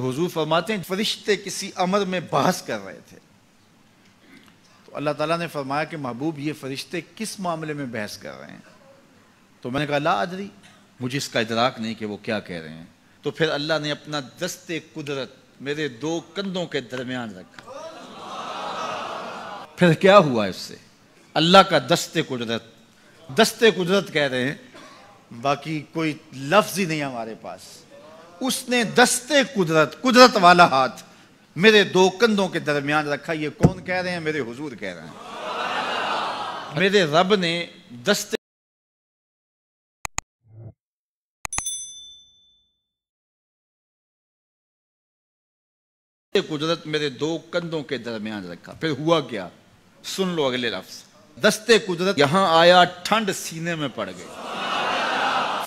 हुजूर फरमाते हैं फरिश्ते किसी अमर में बहस कर रहे थे, तो अल्लाह ताला ने फरमाया कि महबूब ये फरिश्ते किस मामले में बहस कर रहे हैं? तो मैंने कहा ला अदरी, मुझे इसका इदराक नहीं कि वो क्या कह रहे हैं। तो फिर अल्लाह ने अपना दस्ते कुदरत मेरे दो कंधों के दरमियान रखा। फिर क्या हुआ इससे? अल्लाह का दस्ते कुदरत कह रहे हैं, बाकी कोई लफ्ज ही नहीं हमारे पास। उसने दस्ते कुदरत वाला हाथ मेरे दो कंधों के दरमियान रखा। ये कौन कह रहे हैं? मेरे हुजूर कह रहे हैं। मेरे रब ने दस्ते कुदरत मेरे दो कंधों के दरमियान रखा। फिर हुआ क्या? सुन लो अगले लफ्ज। दस्ते कुदरत यहां आया, ठंड सीने में पड़ गई।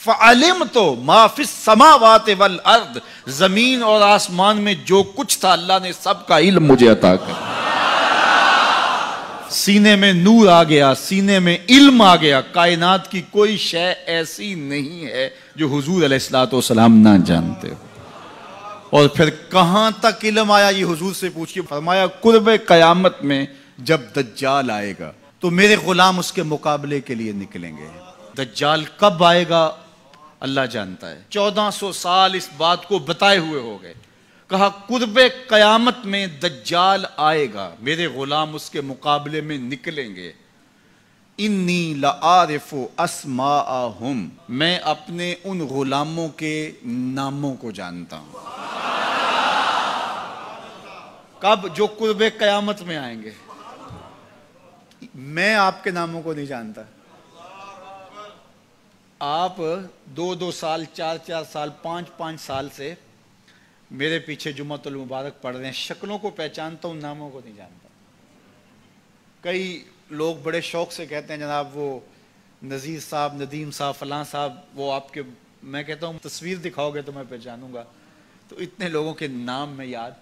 फ़अलिम तो माफिस समावात वल अर्द, जमीन और आसमान में जो कुछ था अल्लाह ने सबका इल्म मुझे अता कर। सीने में नूर आ गया, सीने में इल्म आ गया। कायनात की कोई शय ऐसी नहीं है जो हुजूर अलैहिस्सलातु वस्सलाम ना जानते हो। और फिर कहां तक इल्म आया ये हुजूर से पूछिए। फरमाया कुर्बे कयामत में जब दज्जाल आएगा तो मेरे गुलाम उसके मुकाबले के लिए निकलेंगे। दज्जाल कब आएगा अल्लाह जानता है। 1400 साल इस बात को बताए हुए हो गए। कहा कुर्बे कयामत में दज्जाल आएगा, मेरे गुलाम उसके मुकाबले में निकलेंगे। इन्नी लआरिफु अस्माअहुम, मैं अपने उन गुलामों के नामों को जानता हूं। कब? जो कुर्बे कयामत में आएंगे। मैं आपके नामों को नहीं जानता। आप 2-2 साल, 4-4 साल, 5-5 साल से मेरे पीछे जुम्मतुल मुबारक पढ़ रहे हैं। शक्लों को पहचानता हूं, नामों को नहीं जानता। कई लोग बड़े शौक से कहते हैं जनाब वो नज़ीर साहब, नदीम साहब, फलां साहब, वो आपके, मैं कहता हूँ तस्वीर दिखाओगे तो मैं पहचानूंगा। तो इतने लोगों के नाम मैं याद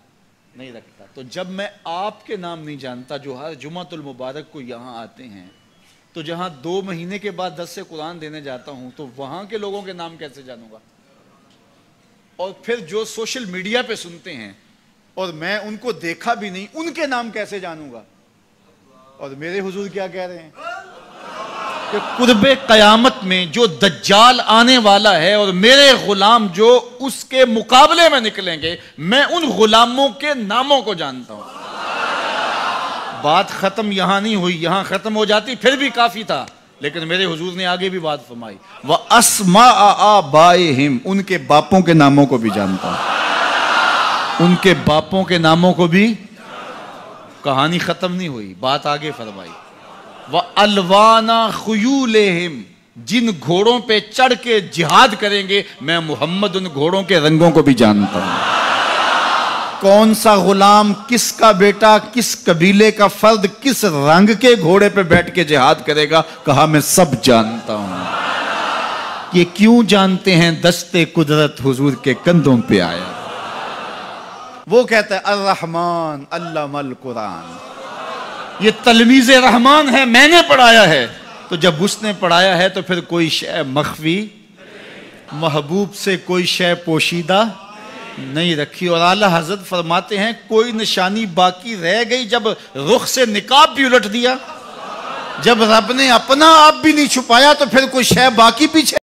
नहीं रखता। तो जब मैं आपके नाम नहीं जानता जो हर जुम्मतुल मुबारक को यहाँ आते हैं, तो जहाँ 2 महीने के बाद 10 से कुरान देने जाता हूँ तो वहाँ के लोगों के नाम कैसे जानूंगा? और फिर जो सोशल मीडिया पे सुनते हैं और मैं उनको देखा भी नहीं, उनके नाम कैसे जानूंगा? और मेरे हुजूर क्या कह रहे हैं कि कुर्बे कयामत में जो दज्जाल आने वाला है और मेरे गुलाम जो उसके मुकाबले में निकलेंगे, मैं उन गुलामों के नामों को जानता हूं। बात खत्म यहां नहीं हुई, यहां खत्म हो जाती फिर भी काफी था, लेकिन मेरे हुजूर ने आगे भी बात फरमाई। व अस्मा आबाइहिम, उनके बापों के नामों को भी जानता हूं। उनके बापों के नामों को भी। कहानी खत्म नहीं हुई, बात आगे फरमाई। व अलवाना खुयूलेहिम, जिन घोड़ों पे चढ़ के जिहाद करेंगे, मैं मोहम्मद उन घोड़ों के रंगों को भी जानता हूं। कौन सा गुलाम, किसका बेटा, किस कबीले का फर्द किस रंग के घोड़े पे बैठ के जिहाद करेगा, कहा मैं सब जानता हूं। ये क्यों जानते हैं? दस्ते कुदरत हुजूर के कंधों पे आया। वो कहता है अर्रहमान अल्लमल कुरान, ये तलमीज़ रहमान है, मैंने पढ़ाया है। तो जब उसने पढ़ाया है तो फिर कोई शय मख्फी, महबूब से कोई शय पोशीदा नहीं रखी। और आला हजरत फरमाते हैं कोई निशानी बाकी रह गई जब रुख से निकाब भी उलट दिया, जब रब ने अपना आप भी नहीं छुपाया, तो फिर कोई शय बाकी पीछे